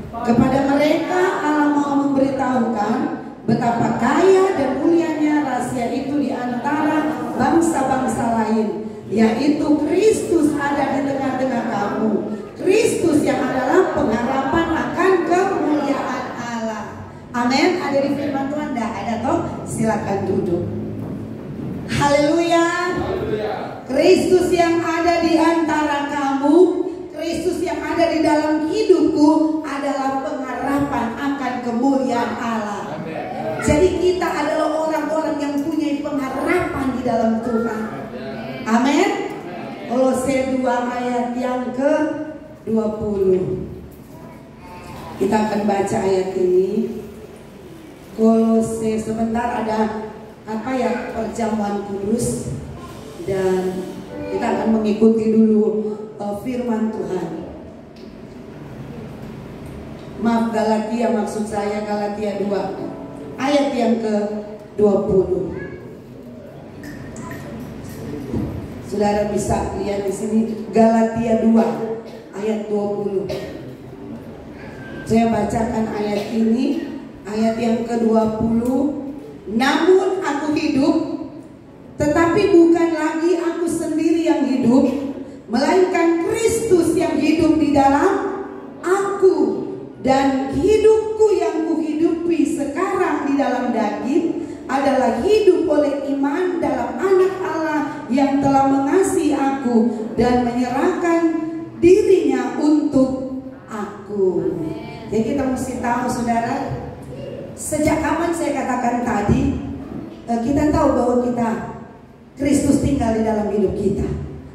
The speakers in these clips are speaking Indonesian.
Kepada mereka Allah mau memberitahukan betapa kaya dan mulianya rahasia itu di antara bangsa-bangsa lain, yaitu Kristus ada di tengah-tengah kamu. Kristus yang adalah pengharapan akan kemuliaan Allah. Amin. Ada di firman Tuhan? Tidak ada toh? Silakan duduk. Haleluya. Kristus yang ada di antara kamu, Kristus yang ada di dalam hidupku adalah pengharapan akan kemuliaan Allah. Jadi kita adalah orang-orang yang punya pengharapan di dalam Tuhan. Amin. Kolose 2 ayat yang ke-20. Kita akan baca ayat ini. Kolose, sebentar ada perjamuan kudus, dan kita akan mengikuti dulu firman Tuhan. Maaf, Galatia, maksud saya Galatia 2 ayat yang ke-20. Saudara bisa lihat di sini Galatia 2 ayat 20. Saya bacakan ayat ini, ayat yang ke-20. Namun aku hidup, tetapi bukan lagi aku sendiri yang hidup, melainkan Kristus yang hidup di dalam aku. Dan hidupku yang kuhidupi sekarang di dalam daging adalah hidup oleh iman dalam Anak Allah yang telah mengasihi aku dan menyerahkan dirinya untuk aku. Jadi kita mesti tahu, saudara, sejak kapan saya katakan tadi, kita tahu bahwa Kristus tinggal di dalam hidup kita.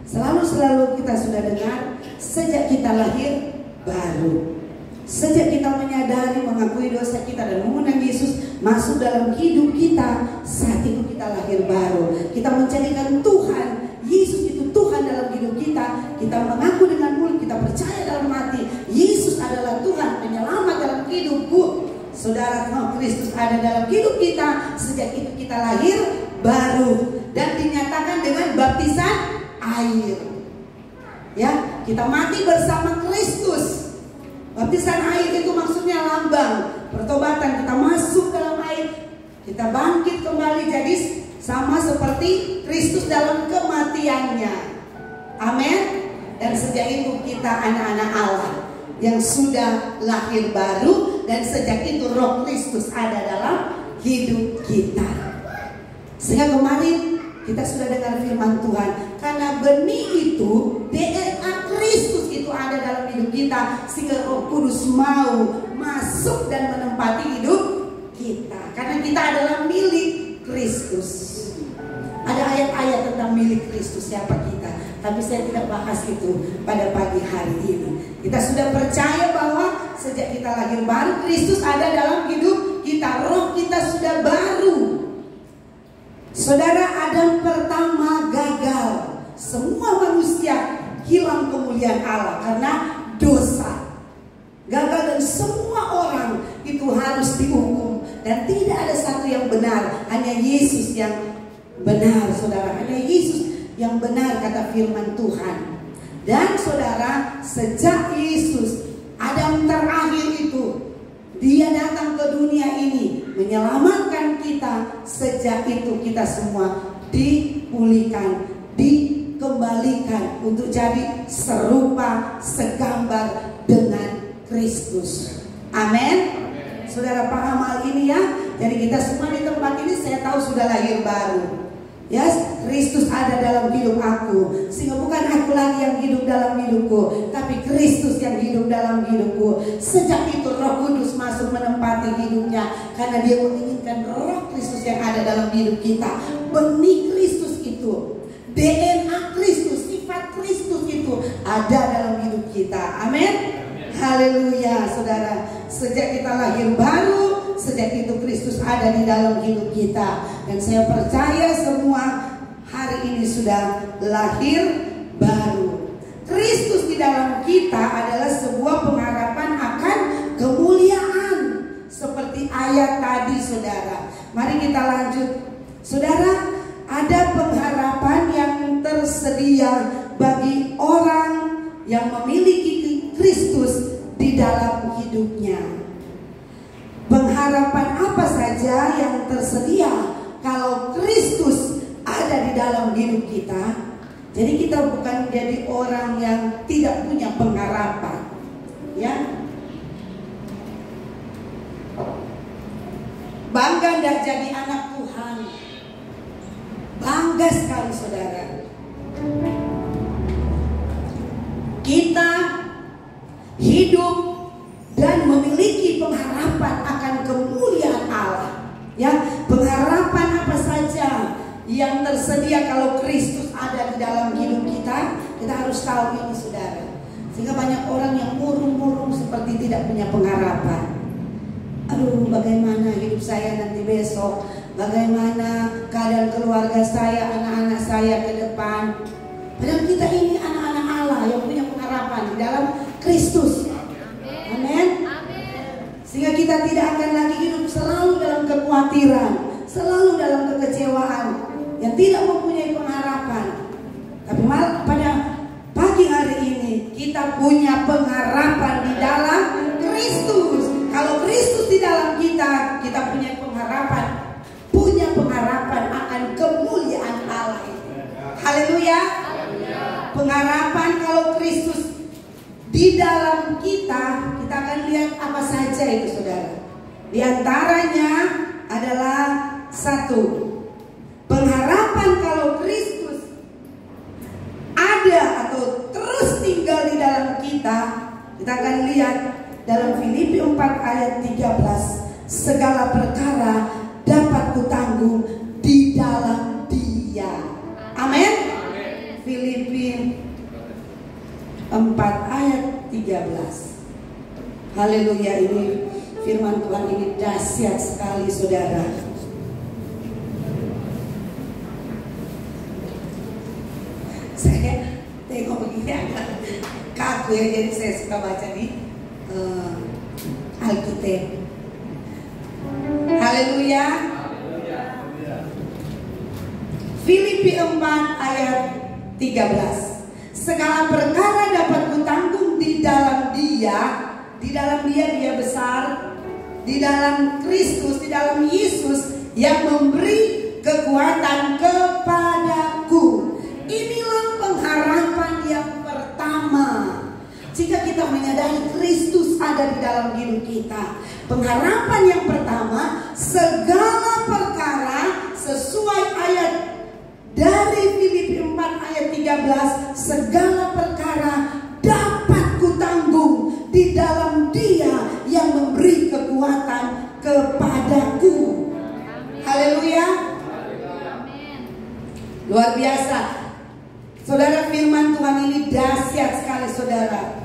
Selalu kita sudah dengar, sejak kita lahir baru. Sejak kita menyadari, mengakui dosa kita dan mengundang Yesus masuk dalam hidup kita, saat itu kita lahir baru. Kita menjadikan Tuhan Yesus itu Tuhan dalam hidup kita. Kita mengaku dengan mulut, kita percaya dalam hati Yesus adalah Tuhan penyelamat dalam hidupku. Saudara, Kristus ada dalam hidup kita. Sejak itu kita lahir baru dan dinyatakan dengan baptisan air. Ya, kita mati bersama Kristus. Baptisan air itu maksudnya lambang pertobatan. Kita masuk dalam air, kita bangkit kembali jadi sama seperti Kristus dalam kematiannya. Amin. Dan sejak itu kita anak-anak Allah yang sudah lahir baru, dan sejak itu Roh Kristus ada dalam hidup kita. Sehingga kemarin kita sudah dengar firman Tuhan, karena benih itu, DNA Kristus itu ada dalam hidup kita, sehingga Roh Kudus mau masuk dan menempati hidup kita. Karena kita adalah milik Kristus. Ada ayat-ayat tentang milik Kristus, siapa kita, tapi saya tidak bahas itu pada pagi hari ini. Kita sudah percaya bahwa sejak kita lahir baru, Kristus ada dalam hidup kita. Roh kita sudah baru. Saudara, Adam pertama gagal. Semua manusia hilang kemuliaan Allah karena dosa. Gagal, dan semua orang itu harus dihukum. Dan tidak ada satu yang benar, hanya Yesus yang benar, saudara. Hanya Yesus yang benar, kata firman Tuhan. Dan saudara, sejak Yesus Adam terakhir itu, dia datang ke dunia ini menyelamatkan kita. Sejak itu kita semua dipulihkan, dikembalikan untuk jadi serupa, segambar dengan Kristus. Amin. Saudara paham hal ini ya? Jadi kita semua di tempat ini, saya tahu sudah lahir baru. Ya, Kristus ada dalam hidup aku, sehingga bukan aku lagi yang hidup dalam hidupku, tapi Kristus yang hidup dalam hidupku. Sejak itu Roh Kudus masuk menempati hidupnya, karena dia menginginkan Roh Kristus yang ada dalam hidup kita. Benih Kristus itu, DNA Kristus, sifat Kristus itu ada dalam hidup kita. Amin. Haleluya, saudara. Sejak kita lahir baru, sejak itu Kristus ada di dalam hidup kita. Dan saya percaya semua hari ini sudah lahir baru. Kristus di dalam kita adalah sebuah pengharapan akan kemuliaan, seperti ayat tadi, saudara. Mari kita lanjut. Saudara, ada pengharapan yang tersedia bagi orang yang memiliki Kristus di dalam hidup hidupnya. Pengharapan apa saja yang tersedia kalau Kristus ada di dalam hidup kita. Jadi kita bukan menjadi orang yang tidak punya pengharapan, ya. Bangga tidak jadi anak Tuhan. Bangga sekali saudara. Kita hidup dan memiliki pengharapan akan kemuliaan Allah. Ya, pengharapan apa saja yang tersedia kalau Kristus ada di dalam hidup kita, kita harus tahu ini saudara. Sehingga banyak orang yang murung-murung seperti tidak punya pengharapan. Aduh, bagaimana hidup saya nanti besok? Bagaimana keadaan keluarga saya, anak-anak saya ke depan? Padahal kita ini anak-anak Allah yang punya pengharapan di dalam Kristus. Amin. Sehingga kita tidak akan lagi hidup selalu dalam kekhawatiran, selalu dalam kekecewaan, yang tidak mempunyai pengharapan. Tapi pada pagi hari ini kita punya pengharapan di dalam Kristus. Kalau Kristus di dalam kita, kita punya pengharapan akan kemuliaan Allah. Haleluya. Pengharapan kalau Kristus di dalam kita, kita akan lihat apa saja itu saudara. Di antaranya adalah satu, pengharapan kalau Kristus ada atau terus tinggal di dalam kita. Kita akan lihat dalam Filipi 4 ayat 13, segala perkara dapat kutanggung di dalam Dia. Amin. Filipi 4 ayat 13. Haleluya, ini firman Tuhan ini dahsyat sekali saudara. Saya tengok begini agak kaku ya, jadi saya suka baca di Alkitab. Haleluya. Filipi 4 ayat 13. Segala perkara dapat kutanggung di dalam Dia. Di dalam Dia besar. Di dalam Kristus, di dalam Yesus yang memberi kekuatan kepadaku. Inilah pengharapan yang pertama. Jika kita menyadari Kristus ada di dalam hidup kita, pengharapan yang pertama, segala perkara sesuai ayat dari Filipi 4 ayat 13, segala perkara dapat kutanggung di dalam Dia yang memberi kekuatan kepadaku. Haleluya. Luar biasa. Saudara, firman Tuhan ini dahsyat sekali saudara.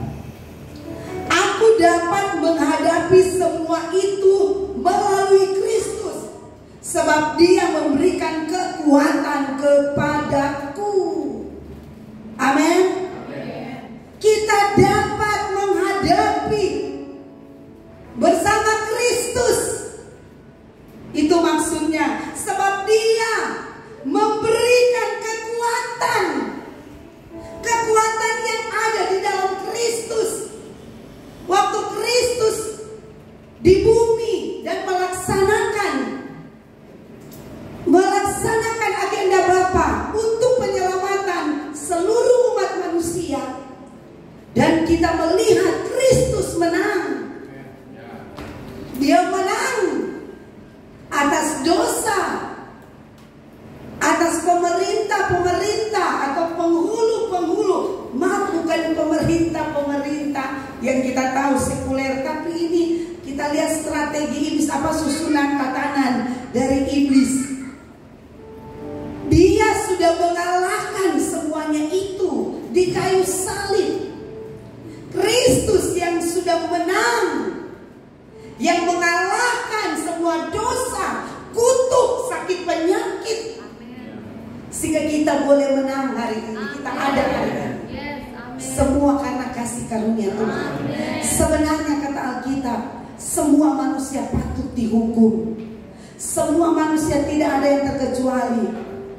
Aku dapat menghadapi semua itu melalui Kristus, sebab Dia memberikan kekuatan kepadaku. Amin. Kita dapat menghadapi bersama Kristus. Itu maksudnya, sebab Dia memberikan kekuatan yang ada di dalam Kristus. Waktu Kristus di bumi dan melaksanakan agenda Bapa untuk penyelamatan seluruh umat manusia, dan kita melihat Kristus menang. Dia menang atas dosa, atas pemerintah atau penghulu, bukan pemerintah yang kita tahu sekuler, tapi ini kita lihat strategi iblis, susunan tatanan dari iblis. Dia sudah mengalahkan semuanya itu di kayu salib. Kristus yang sudah menang, yang mengalahkan semua dosa, kutuk, sakit, penyakit, sehingga kita boleh menang hari ini. Kita ada hari ini. Semua karena kasih karunia Tuhan. Sebenarnya kata Alkitab, semua manusia patut dihukum. Semua manusia, tidak ada yang terkecuali,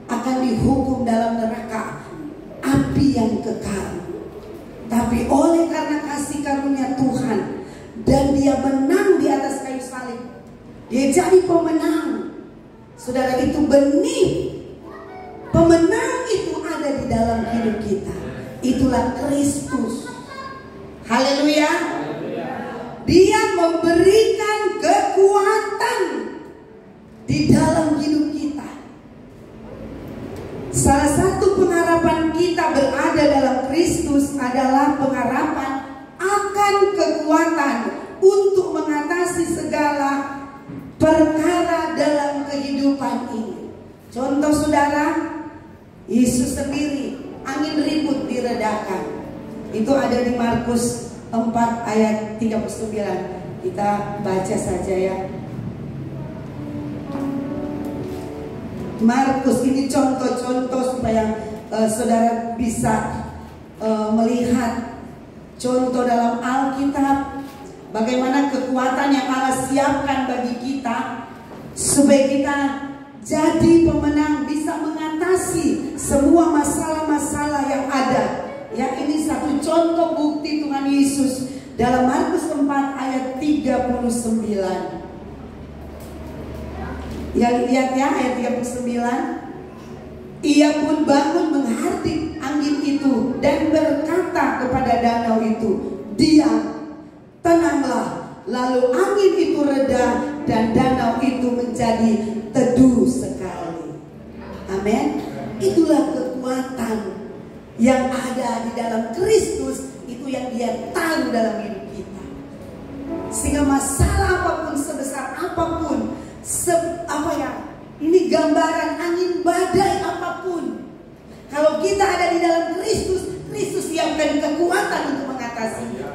akan dihukum dalam neraka api yang kekal. Tapi oleh karena kasih karunia Tuhan dan dia menang di atas kayu salib. Dia jadi pemenang. Saudara, itu benih pemenang itu ada di dalam hidup kita. Itulah Kristus. Haleluya. Dia memberikan kekuatan di dalam hidup kita. Salah satu pengharapan kita berada dalam Kristus adalah pengharapan akan kekuatan untuk mengatasi segala perkara dalam kehidupan ini. Contoh saudara, Yesus sendiri, angin ribut diredakan. Itu ada di Markus 4 ayat 39. Kita baca saja ya. Markus ini contoh-contoh supaya saudara bisa melihat contoh dalam Alkitab, bagaimana kekuatan yang Allah siapkan bagi kita supaya kita jadi pemenang, bisa mengatasi semua masalah-masalah yang ada. Ya, ini satu contoh bukti Tuhan Yesus dalam Markus 4 ayat 39. Yang lihat ya ayat 39. Ia pun bangun menghardik angin itu dan berkata kepada danau itu, "Diam, tenanglah." Lalu angin itu reda dan danau itu menjadi teduh sekali. Amin. Itulah kekuatan yang ada di dalam Kristus, itu yang Dia taruh dalam hidup kita. Sehingga masalah apapun, sebesar apapun, ini gambaran angin badai apapun, kalau kita ada di dalam Kristus, Kristus siapkan kekuatan untuk mengatasinya.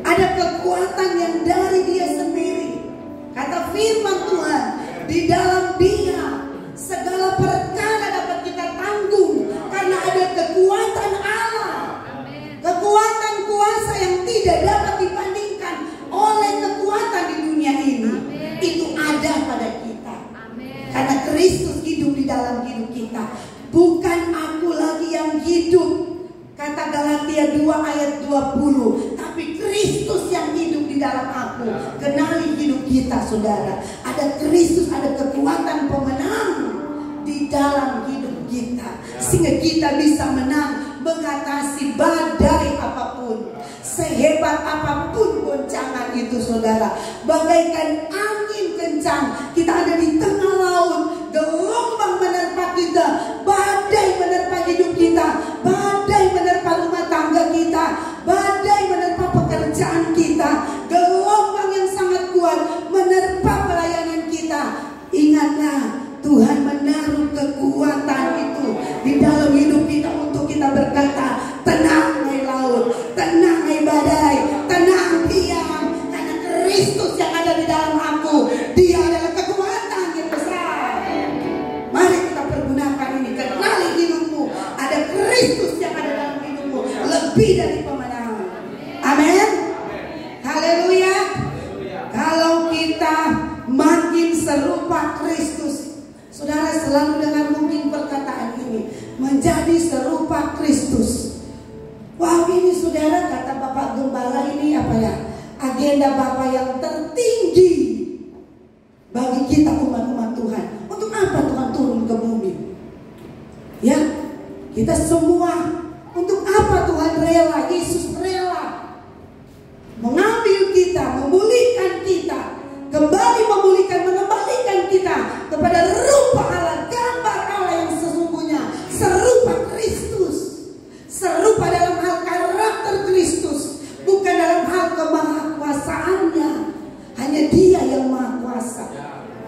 Ada kekuatan yang dari Dia sendiri. Kata firman Tuhan, di dalam Dia segala perkara dapat kita tanggung, karena ada kekuatan Allah. Kekuatan kuasa yang tidak dapat dibandingkan oleh kekuatan di dunia ini. Itu ada pada kita. Karena Kristus hidup di dalam hidup kita. Bukan aku lagi yang hidup, kata Galatia 2 ayat 20, tapi Kristus yang hidup di dalam aku. Kenali hidup kita saudara. Ada Kristus, ada kekuatan pemenang di dalam hidup kita, sehingga kita bisa menang mengatasi badai apapun. Sehebat apapun goncangan itu saudara, bagaikan angin kencang, kita ada di tengah laut, gelombang menerpa kita, badai menerpa hidup kita, badai menerpa rumah tangga kita, badai menerpa pekerjaan kita, gelombang yang sangat kuat menerpa pelayanan kita. Ingatlah, Tuhan menaruh kekuatan itu di dalam hidup kita untuk kita berkata, tenang hai laut, tenang hai badai, tenang diam, karena Kristus yang ada di dalam aku, Dia adalah kekuatan yang besar. Mari kita pergunakan ini. Kenali hidupmu, ada Kristus yang ada dalam hidupmu, lebih dari pemenang. Amin. Haleluya. Kalau kita makin serupa Kristus, saudara selalu dengar mungkin perkataan ini, menjadi serupa Kristus. Wah, ini saudara, kata Bapak Gembala, ini apa ya, agenda Bapak yang tertinggi bagi kita umat-umat Tuhan. Untuk apa Tuhan turun ke bumi? Ya, kita semua, untuk apa Tuhan rela, Yesus rela mengambil kita, memulihkan kita, kembali memulihkan, mengembalikan kita kepada rupa Allah, gambar Allah yang sesungguhnya, serupa Kristus, serupa dalam hal karakter Kristus, bukan dalam hal kemahakuasaannya. Hanya Dia yang maha kuasa.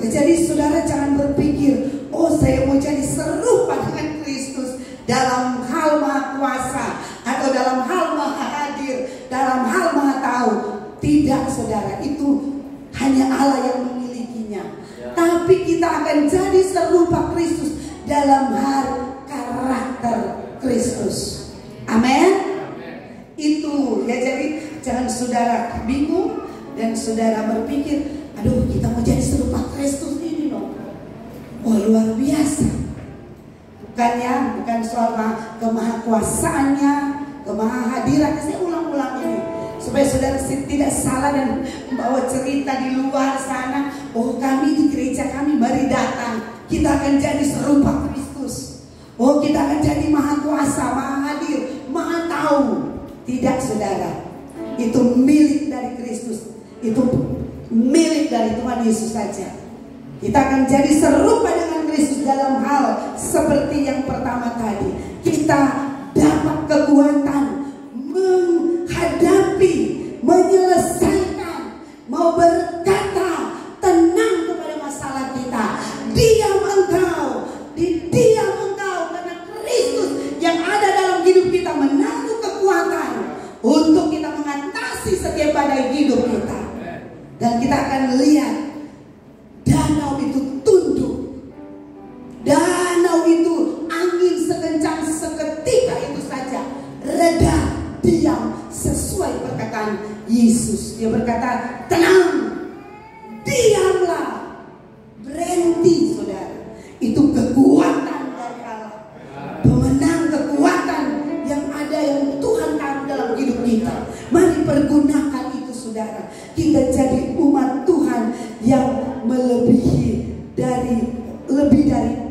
Jadi saudara jangan berpikir, oh saya mau jadi serupa dengan Kristus dalam hal maha kuasa, atau dalam hal maha hadir, dalam hal maha tahu. Tidak saudara, itu hanya Allah yang memilikinya. Tapi kita akan jadi serupa Kristus dalam hal karakter Kristus. Amin. Itu ya, jadi jangan saudara bingung dan saudara berpikir, aduh kita mau jadi serupa Kristus ini loh. Oh luar biasa. Bukan ya, bukan soal kemahakuasaannya, kemahadiran. Saya ulang-ulang ini supaya saudara tidak salah dan membawa cerita di luar sana. Oh, kami di gereja kami, mari datang, kita akan jadi serupa Kristus. Oh, kita akan jadi maha kuasa, maha hadir, maha tahu. Tidak, saudara. Itu milik dari Kristus. Itu milik dari Tuhan Yesus saja. Kita akan jadi serupa dengan Kristus dalam hal seperti yang pertama tadi. Kita dapat kekuatan menghadapi, menyelesaikan, mau berkata tenang kepada masalah kita. Diam engkau, diam engkau, karena Kristus yang ada dalam hidup kita menanggung kekuatan untuk kita mengatasi setiap badai hidup kita. Dan kita akan lihat danau itu tunduk, danau itu angin sekencang seketika itu saja reda, diam, sesuai perkataan Yesus. Dia berkata, tenang, diamlah, berhenti, saudara. Itu kekuatan dari Allah, pemenang kekuatan yang ada, yang Tuhan taruh dalam hidup kita. Mari pergunakan itu, saudara. Kita jadi umat Tuhan yang lebih dari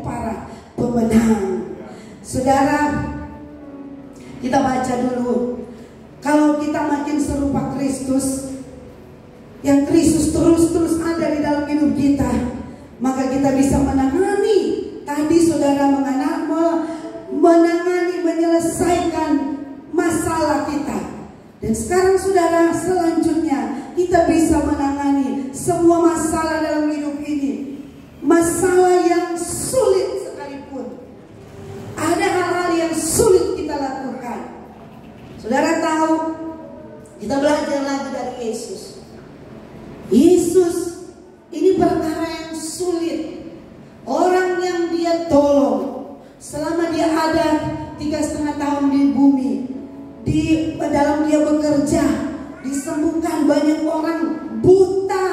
para pemenang. Saudara, kita baca dulu. Kalau kita makin serupa Kristus, yang Kristus terus ada di dalam hidup kita, maka kita bisa menangani. Tadi saudara menangani, menyelesaikan masalah kita. Dan sekarang saudara, selanjutnya kita bisa menangani semua masalah dalam hidup ini. Masalah yang sulit sekalipun, ada hal-hal yang sulit kita lakukan. Saudara tahu, kita belajar lagi dari Yesus. Yesus ini perkara yang sulit. Orang yang dia tolong selama dia ada 3,5 tahun di bumi, di dalam dia bekerja, disembuhkan banyak orang, buta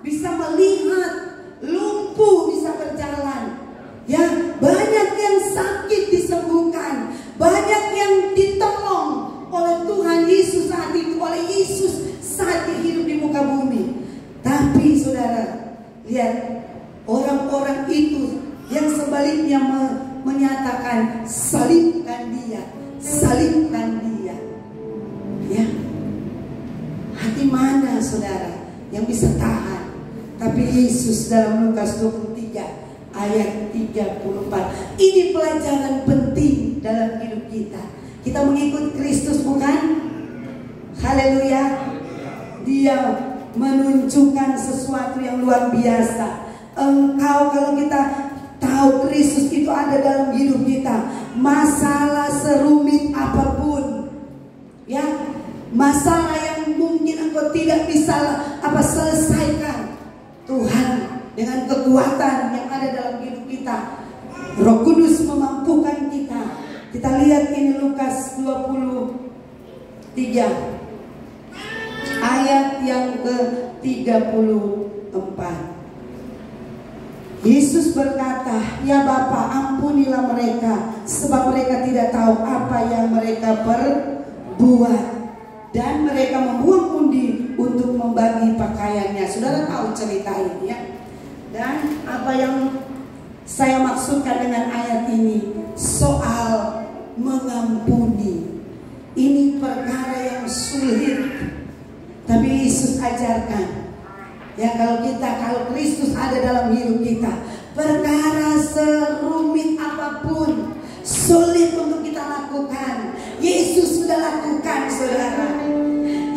bisa melihat, lumpuh bisa berjalan, ya, banyak yang sakit disembuhkan, banyak yang ditolong oleh Tuhan Yesus saat itu, oleh Yesus saat dia hidup di muka bumi. Tapi saudara, lihat orang-orang itu yang sebaliknya menyatakan salibkan dia, salibkan dia. Ya, hati mana saudara yang bisa tahan? Tapi Yesus dalam Lukas 23 ayat 34, ini pelajaran penting dalam hidup kita. Kita mengikut Kristus, bukan? Haleluya. Dia menunjukkan sesuatu yang luar biasa. Engkau, kalau kita tahu Kristus itu ada dalam hidup kita, masalah serumit apapun, ya, masalah yang mungkin engkau tidak bisa selesaikan, Tuhan dengan kekuatan yang ada dalam hidup kita, Roh Kudus memampukan kita. Kita lihat ini Lukas 23 ayat yang ke-34. Yesus berkata, ya Bapa, ampunilah mereka, sebab mereka tidak tahu apa yang mereka perbuat. Dan mereka membuang undi untuk membagi pakaiannya. Saudara tahu cerita ini, ya. Dan apa yang saya maksudkan dengan ayat ini, soal mengampuni. Ini perkara yang sulit, tapi Yesus ajarkan, ya, kalau Kristus ada dalam hidup kita, perkara serumit apapun, sulit untuk kita lakukan, Yesus sudah lakukan, saudara.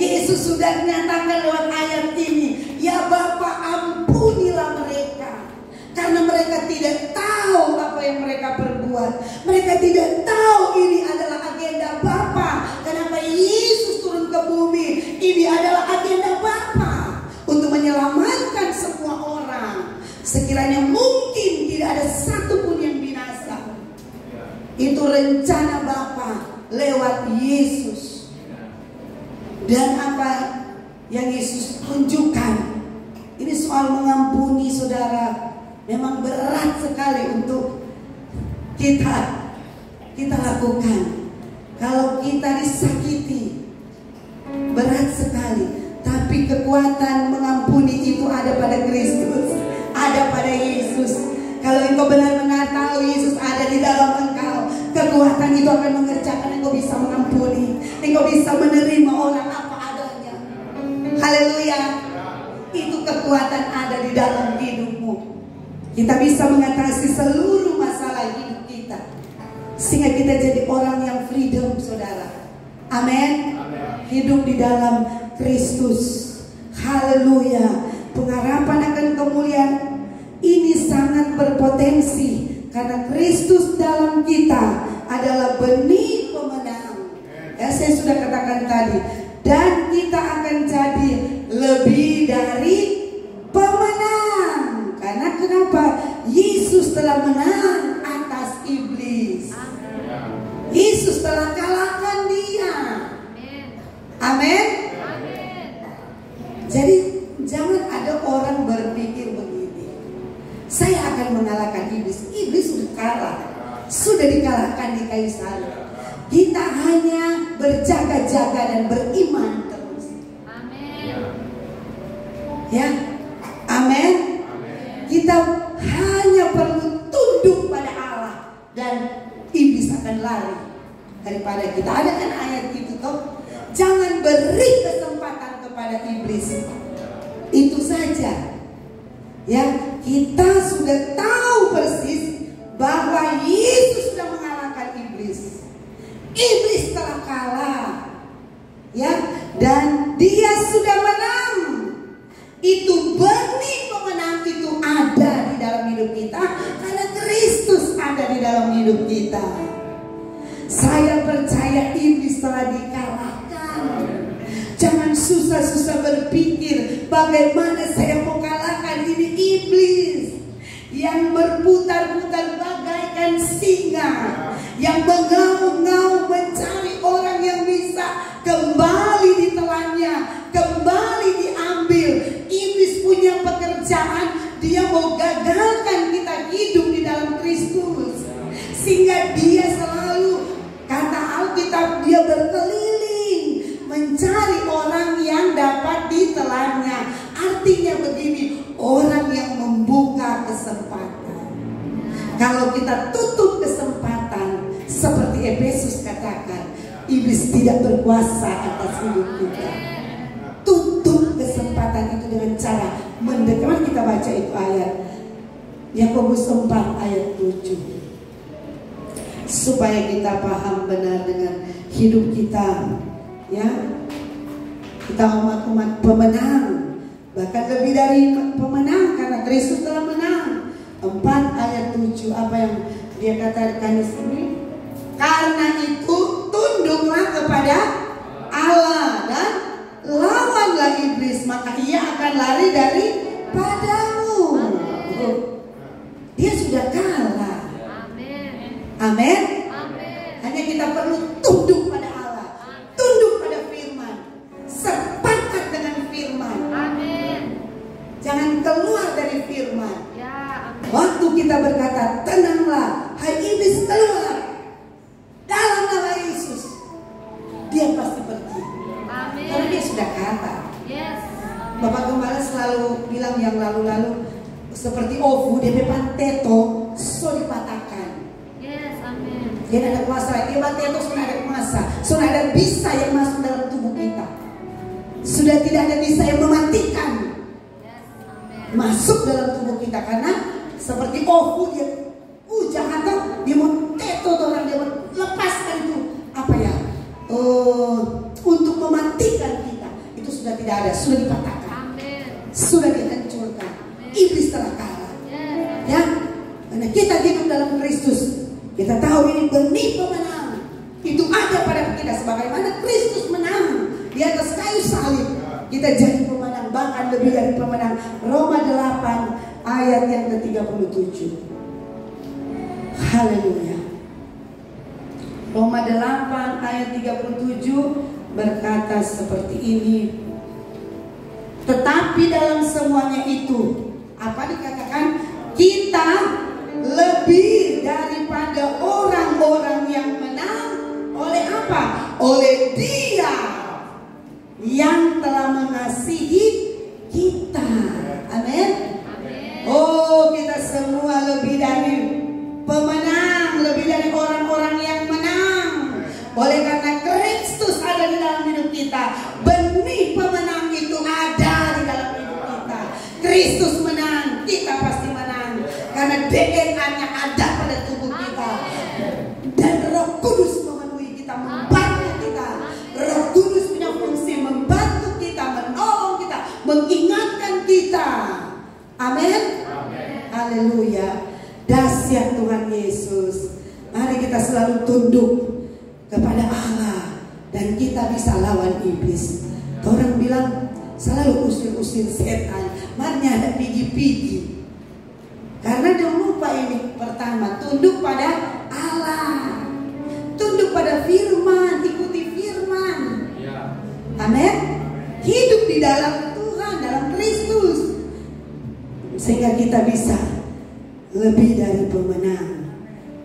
Yesus sudah menyatakan lewat ayat ini, ya Bapa, ampunilah mereka, karena mereka tidak tahu apa yang mereka perbuat. Mereka tidak tahu ini adalah agenda Bapa. Kenapa Yesus turun ke bumi? Ini adalah agenda Bapa untuk menyelamatkan semua orang. Sekiranya mungkin tidak ada satupun yang binasa. Itu rencana Bapa lewat Yesus. Dan apa yang Yesus tunjukkan, ini soal mengampuni, saudara, memang berat sekali untuk kita lakukan. Kalau kita disakiti, berat sekali. Tapi kekuatan mengampuni itu ada pada Kristus, ada pada Yesus. Kalau engkau benar-benar tahu Yesus ada di dalam engkau, kekuatan itu akan mengerjakan engkau bisa mengampuni, engkau bisa menerima orang apa adanya. Haleluya. Itu kekuatan ada di dalam hidupmu. Kita bisa mengatasi seluruh masalah hidup kita, sehingga kita jadi orang yang freedom, saudara. Amin. Hidup di dalam Kristus. Haleluya. Pengharapan akan kemuliaan ini sangat berpotensi, karena Kristus dalam kita adalah benih pemenang. Ya, saya sudah katakan tadi. Dan kita akan jadi lebih dari pemenang. Karena kenapa? Yesus telah menang atas iblis. Yesus telah kalahkan dia. Amin. Jadi jangan ada orang berpikir begini, saya akan mengalahkan iblis. Iblis sudah kalah, sudah dikalahkan di kayu salib. Kita hanya berjaga-jaga dan beriman terus. Amin. Ya, amin. Kita hanya perlu tunduk pada Allah dan iblis akan lari daripada kita. Ada kan ayat itu toh? Jangan beri kesempatan kepada iblis. Itu saja. Ya, kita sudah tahu persis bahwa Yesus sudah mengalahkan iblis. Iblis telah kalah. Ya, dan dia sudah menang. Itu benih pemenang itu ada di dalam hidup kita, karena Kristus ada di dalam hidup kita. Saya percaya iblis telah dikalahkan. Jangan susah-susah berpikir bagaimana saya mau kalahkan ini iblis yang berputar-putar bagaikan singa, yang mengaum-ngaum mencari orang yang bisa kembali ditelannya, kembali diambil. Iblis punya pekerjaan, dia mau gagalkan kita hidup di dalam Kristus, sehingga dia selalu, kata Alkitab, dia berkeliling mencari orang yang dapat ditelannya. Artinya begini, orang yang membuka kesempatan. Kalau kita tutup kesempatan, seperti Efesus katakan, iblis tidak berkuasa atas hidup kita. Tutup kesempatan itu dengan cara mendekat. Kita baca itu ayat Yakobus 4 ayat 7, supaya kita paham benar dengan hidup kita. Ya, kita umat-umat pemenang, bahkan lebih dari pemenang, karena Kristus telah menang. 4 ayat 7, apa yang dia katakan di sini? Karena itu tunduklah kepada Allah dan lawanlah iblis, maka ia akan lari daripadamu. Dia sudah kalah. Amin. Hanya kita perlu tunduk pada Allah, tunduk pada firman, sepakat dengan firman. Jangan keluar dari firman. Waktu kita berkata, tenanglah, hai iblis, keluar dalam nama Yesus, dia pasti pergi. Karena dia sudah kata. Bapak Gembala selalu bilang yang lalu-lalu, seperti ovu, DP panteto, so dipatahkan. Dia ada kuasa, dia panteto sudah ada kuasa, sudah ada bisa yang masuk dalam tubuh kita. Sudah tidak ada bisa yang mematikan masuk dalam tubuh kita, karena seperti ovu dia jahat, dia mau teto orang, dia mau lepaskan itu apa ya, untuk mematikan kita. Itu sudah tidak ada, sudah dipatahkan, sudah dihancurkan. Iblis telah kalah. Ya, karena kita hidup dalam Kristus, kita tahu ini benih pemenang itu ada pada kita. Sebagaimana Kristus menang di atas kayu salib, kita jadi pemenang, bahkan lebih dari pemenang. Roma 8 ayat yang ke-37. Haleluya. Roma 8 ayat 37 berkata seperti ini. Tetapi dalam semuanya itu, apa dikatakan? Kita lebih daripada orang-orang yang menang. Oleh apa? Oleh Dia yang telah mengasihi kita. Amin. Oh, kita semua lebih dari pemenang, lebih dari orang-orang yang menang. Oleh karena Kristus ada di dalam hidup kita, benih pemenang itu ada di dalam hidup kita. Kristus menang, kita pasti menang. Karena DNA-nya ada pada tubuh kita. Dan Roh Kudus memenuhi kita, membantu kita. Roh Kudus punya fungsi membantu kita, menolong kita, mengingatkan kita. Amin. Haleluya. Dahsyat Tuhan Yesus. Mari kita selalu tunduk kepada Allah dan kita bisa lawan iblis. Orang bilang selalu usir-usir setan. Mari ada pigi-pigi. Karena dia lupa ini. Pertama, tunduk pada Allah. Tunduk pada firman, ikuti firman. Amin. Hidup di dalam Tuhan, dalam Kristus, sehingga kita bisa lebih dari pemenang.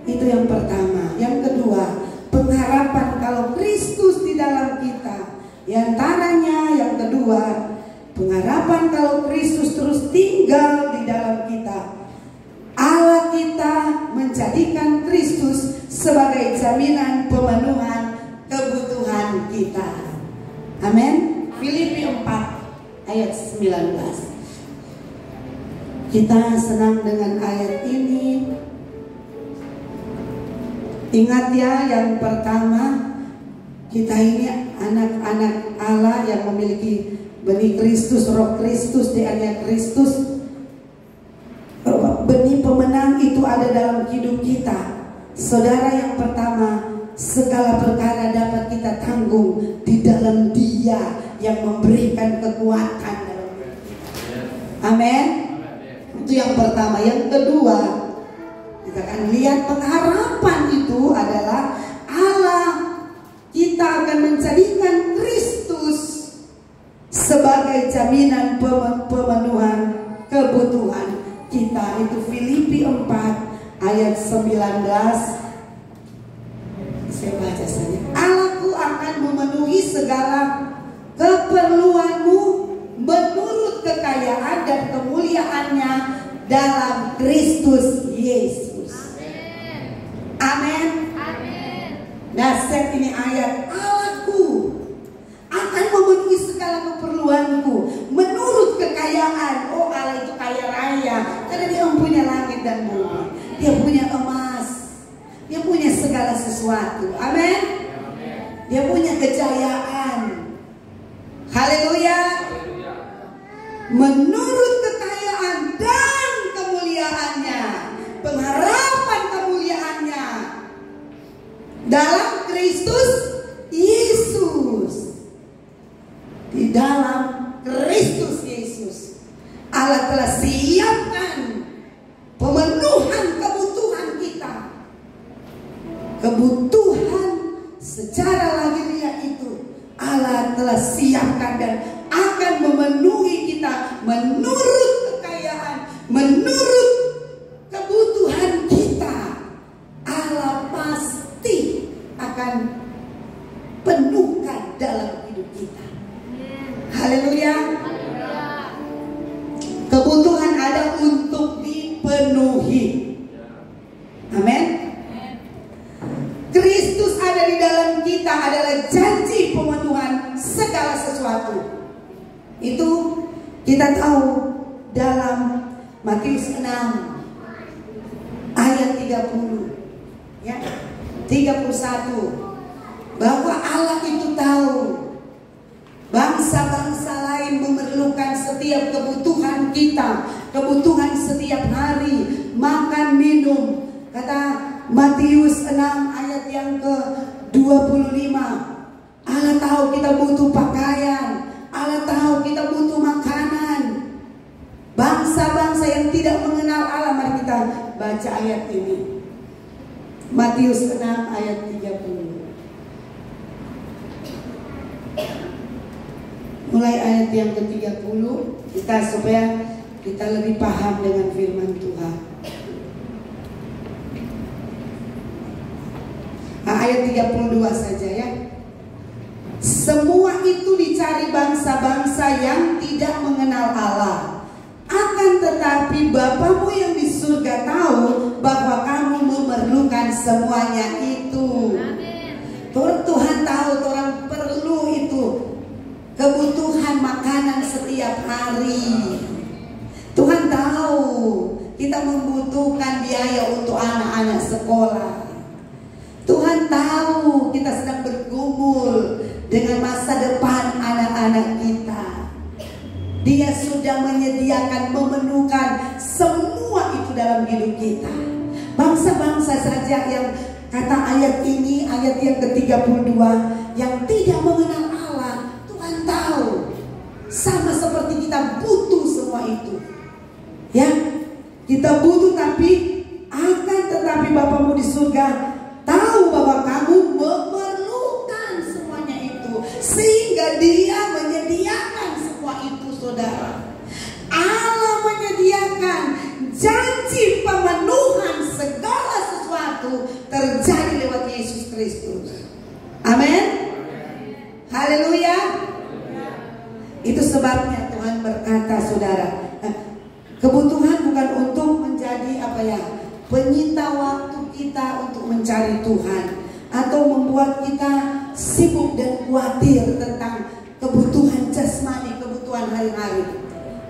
Itu yang pertama. Yang kedua, pengharapan kalau Kristus di dalam kita. Di antaranya yang kedua, pengharapan kalau Kristus terus tinggal di dalam kita. Allah kita menjadikan Kristus sebagai jaminan pemenuhan kebutuhan kita. Amin. Filipi 4 ayat 19. Kita senang dengan ayat ini. Ingat ya, yang pertama, kita ini anak-anak Allah yang memiliki benih Kristus, roh Kristus, DNA Kristus. Benih pemenang itu ada dalam hidup kita. Saudara, yang pertama, segala perkara dapat kita tanggung di dalam Dia yang memberikan kekuatan dalam hidup kita. Amin. Itu yang pertama. Yang kedua, kita akan lihat pengharapan itu adalah Allah kita akan menjadikan Kristus sebagai jaminan pemenuhan kebutuhan kita. Itu Filipi 4 ayat 19. Saya baca saja. Allahku akan memenuhi segala keperluanmu menurut kekayaan dan kemuliaannya dalam Kristus Yesus. Amin. Dahsyat ini ayat. Allahku akan memenuhi segala keperluanku menurut kekayaan. Oh, Allah itu kaya raya karena Dia mempunyai langit dan bumi. Dia punya emas, Dia punya segala sesuatu. Amin. Dia punya kejayaan. Haleluya. Menurut kekayaan dan kemuliaannya, pengharapan kemuliaannya dalam Kristus Yesus. Di dalam Kristus Yesus Allah telah siapkan pemenuhan kebutuhan kita. Kebutuhan secara lahiriah itu Allah telah siapkan dan akan memenuhi kita menurut kekayaan, menurut kebutuhan kita. Allah pasti akan penuhkan dalam hidup kita. Haleluya. Kebutuhan ada untuk dipenuhi. Amin. Kristus ada di dalam kita adalah janji pemenuhan segala sesuatu. Itu kita tahu dalam Matius 6 ayat 30 ya, 31, bahwa Allah itu tahu bangsa-bangsa lain memerlukan setiap kebutuhan kita, kebutuhan setiap hari, makan, minum. Kata Matius 6 ayat yang ke-25, Allah tahu kita butuh pakaian, Allah tahu kita butuh makanan. Bangsa-bangsa yang tidak mengenal Allah, mari kita baca ayat ini. Matius 6 ayat 30. Mulai ayat yang ke-30 kita, supaya kita lebih paham dengan firman Tuhan. Ayat 32 saja ya. Semua itu dicari bangsa-bangsa yang tidak mengenal Allah. Akan tetapi Bapamu yang di surga tahu bahwa kamu memerlukan semuanya itu. Tuhan tahu orang perlu itu, kebutuhan makanan setiap hari. Tuhan tahu kita membutuhkan biaya untuk anak-anak sekolah. Tuhan tahu kita sedang bergumul dengan masa depan anak-anak kita. Dia sudah menyediakan, memenuhkan semua itu dalam hidup kita. Bangsa-bangsa saja yang kata ayat ini, ayat yang ke-32, yang tidak mengenal Allah, Tuhan tahu. Sama seperti kita butuh semua itu. Ya, kita butuh tetapi Bapamu di surga tahu bahwa kamu memerlukan semuanya itu, sehingga Dia menyediakan semua itu, saudara. Allah menyediakan janji pemenuhan segala sesuatu terjadi lewat Yesus Kristus. Amin. Haleluya. Itu sebabnya Tuhan berkata, saudara, kebutuhan bukan untuk menjadi penyita waktu kita untuk mencari Tuhan, atau membuat kita sibuk dan khawatir tentang kebutuhan jasmani, kebutuhan hari-hari.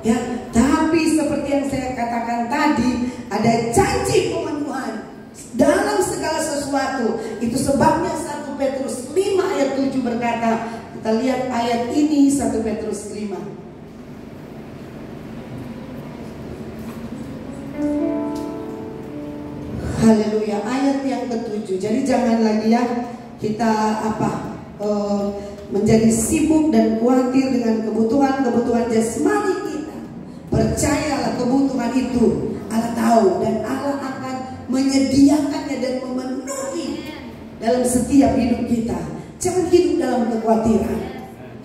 Ya, tapi seperti yang saya katakan tadi, ada janji pemenuhan dalam segala sesuatu. Itu sebabnya 1 Petrus 5 ayat 7 berkata, kita lihat ayat ini, 1 Petrus 5. Haleluya, ayat yang ke-7. Jadi jangan lagi ya kita menjadi sibuk dan khawatir dengan kebutuhan jasmani kita. Percayalah, kebutuhan itu Allah tahu, dan Allah akan menyediakannya dan memenuhi dalam setiap hidup kita. Jangan hidup dalam kekhawatiran,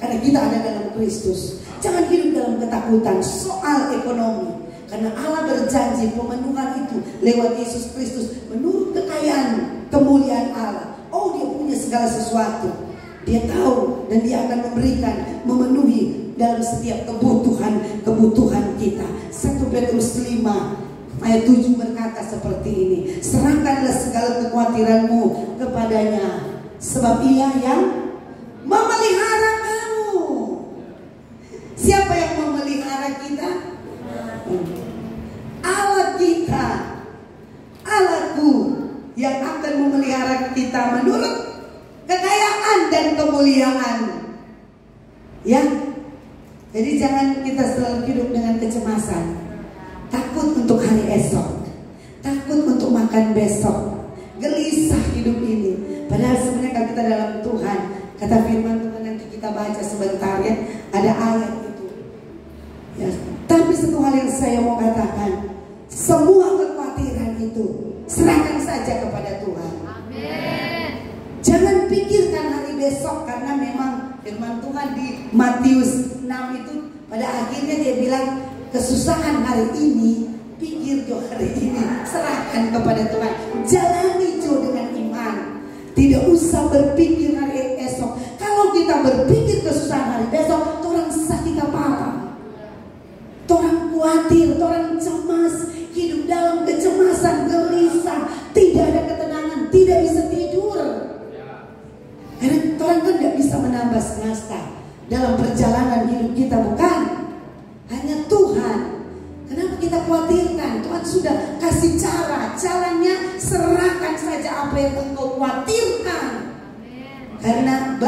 karena kita ada dalam Kristus. Jangan hidup dalam ketakutan soal ekonomi, karena Allah berjanji pemenuhan itu lewat Yesus Kristus menurut kekayaan kemuliaan Allah. Oh, Dia punya segala sesuatu. Dia tahu dan Dia akan memberikan, memenuhi dalam setiap kebutuhan kita. 1 Petrus 5 ayat 7 berkata seperti ini, serahkanlah segala kekhawatiranmu kepadanya, sebab Ia yang memelihara kamu. Siapa yang memelihara kita? Allah kita, Allahku, yang akan memelihara kita menurut kekayaan dan kemuliaan. Ya, jadi jangan kita selalu hidup dengan kecemasan, takut untuk hari esok, takut untuk makan besok, gelisah hidup ini. Padahal sebenarnya kalau kita dalam Tuhan, kata firman Tuhan, nanti kita baca sebentar ya, ada ayat itu. Ya, tapi satu hal yang saya mau katakan, semua kekhawatiran itu serahkan saja kepada Tuhan. Amin. Jangan pikirkan hari besok, karena memang firman Tuhan di Matius 6 itu pada akhirnya Dia bilang, kesusahan hari ini, pikir jo hari ini, serahkan kepada Tuhan. Jalani jo dengan iman. Tidak usah berpikir hari esok. Kalau kita berpikir kesusahan hari besok, orang sakit kepala, orang khawatir, orang cemas, hidup dalam kecemasan, gelisah, tidak ada ketenangan, tidak bisa tidur. Karena orang kan tidak bisa menambah semesta dalam perjalanan hidup kita, bukan? Hanya Tuhan. Kenapa kita khawatirkan? Tuhan sudah kasih jalannya, serahkan saja apa yang engkau khawatirkan. Karena